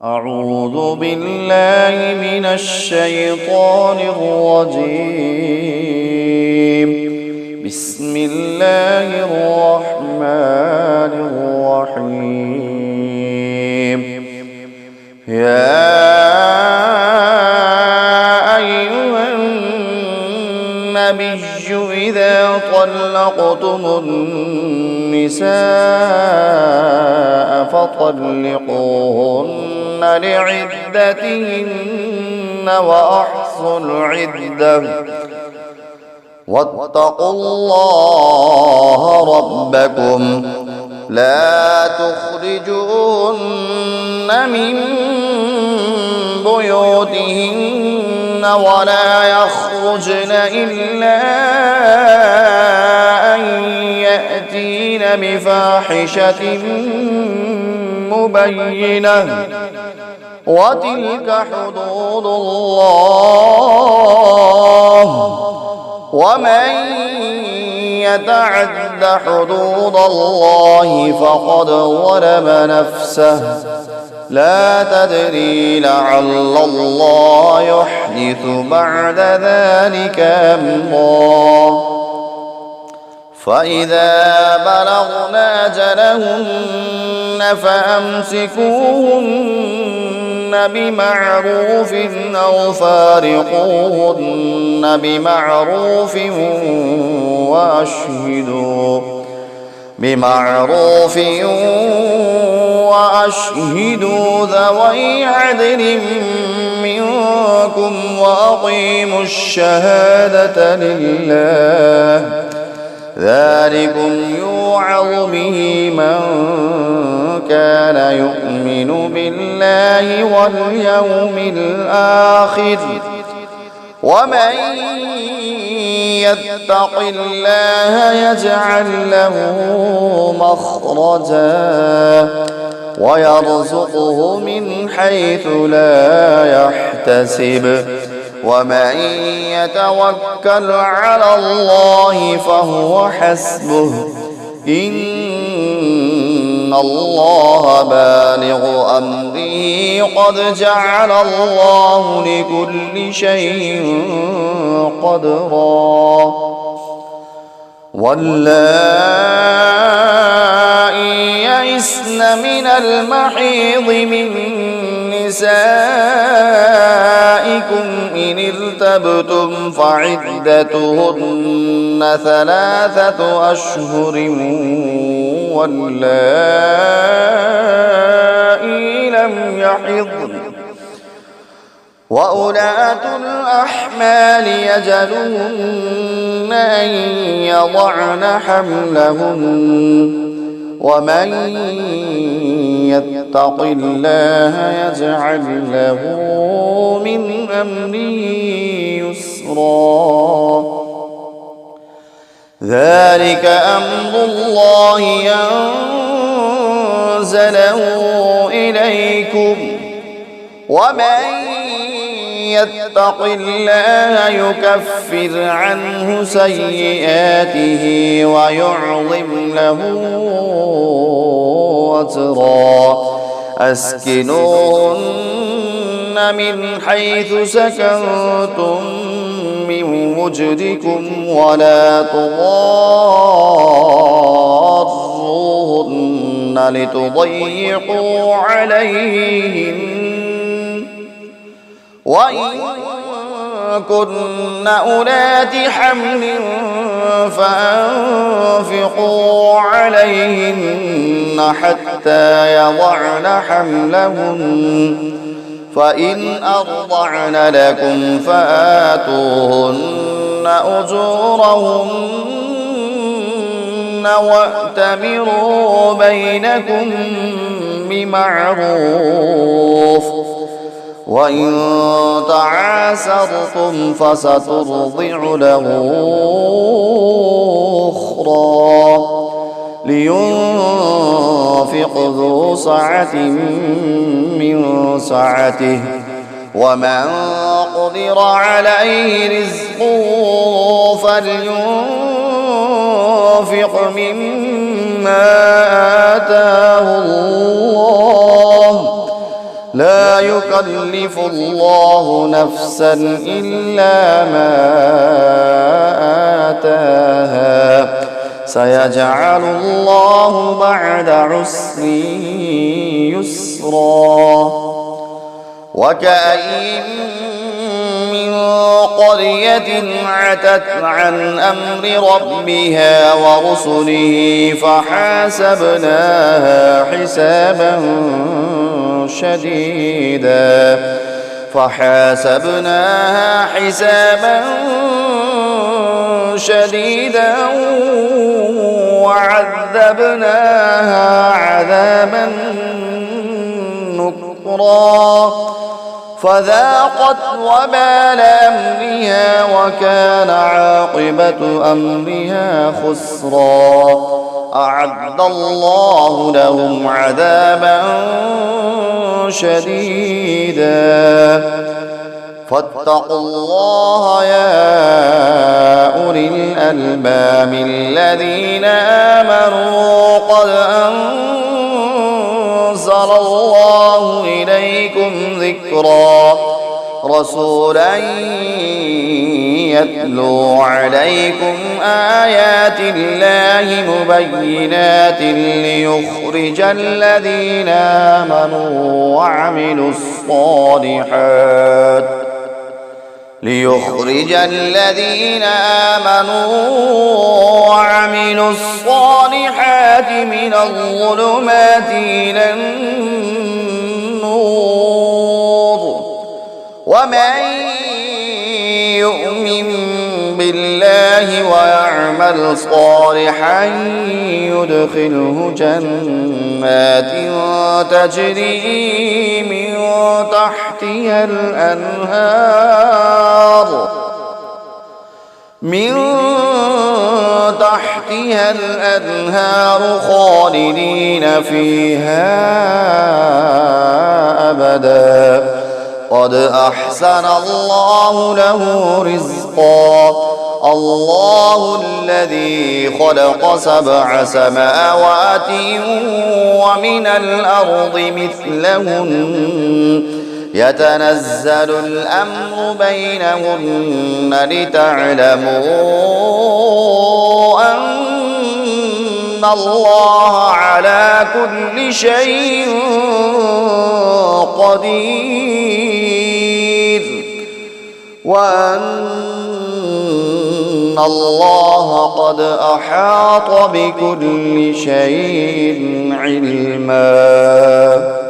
أعوذ بالله من الشيطان الرجيم. بسم الله الرحمن الرحيم. يا أيها النبي إذا طلقتم النساء فطلقوهن لعدتهن وأحصوا العدة واتقوا الله ربكم لا تخرجوهن من بيوتهن ولا يخرجن إلا أن يأتين بفاحشة مبينة وتلك حدود الله ومن يتعد حدود الله فقد ظلم نفسه لا تدري لعل الله يحدث بعد ذلك أمرا فإذا بلغن أجلهن فأمسكوهن بمعروف أو فارقوهن بمعروف وأشهدوا ذوي عدل منكم وأقيموا الشهادة لله ذلكم يوعظ به من كان يؤمن بالله واليوم الآخر ومن يتق الله يجعل له مخرجا ويرزقه من حيث لا يحتسب ومن يتوكل على الله فهو حسبه إن الله بالغ أمره قد جعل الله لكل شيء قدرا واللائي يئسن من المحيض من نسائكم إن ارتبتم فعدتهن 3 أشهر واللائي لم يحضن وأولاة الأحمال يجلهن أن يضعن حملهن ومن يتق الله يجعل له من أمره يسرا ذلك أمر الله ينزله إليكم ومن يتق الله يكفر عنه سيئاته ويعظم له أجرا أسكنوهن من حيث سكنتم من وجدكم ولا تضاروهن لتضيقوا عليهن وإن كن أولات حمل فأنفقوا عليهن حتى يضعن حملهن فإن أرضعن لكم فآتوهن أجورهن وأتمروا بينكم بمعروف وإن تعاسرتم فسترضع له أخرى لينفق ذو سعة من سعته ومن قدر عليه رزقه فلينفق مما آتاه الله لا يكلف الله نفسا إلا ما آتاها سيجعل الله بعد عسر يسرا وكأين من قرية عتت عن أمر ربها ورسله فحاسبناها حسابا شديدا وعذبناها عذابا نكرا فذاقت وبال أمرها وكان عاقبة أمرها خسرا أعد الله لهم عذابا شديدا فاتقوا الله يا أولي الألباب الذين آمنوا قد أنزل الله إليكم ذكرا رسولا يتلو عليكم آيات الله مبينات ليخرج الذين آمنوا وعملوا الصالحات من الظلمات إلى النور ومن يؤمن بالله ويعمل صالحا يدخله جنات تجري من تحتها الأنهار خالدين فيها أبدا قد أحسن الله له رزقا الله الذي خلق 7 سماوات ومن الأرض مثلهن يتنزل الأمر بينهن لتعلموا أن الله على كل شيء قدير وأن الله قد أحاط بكل شيء علما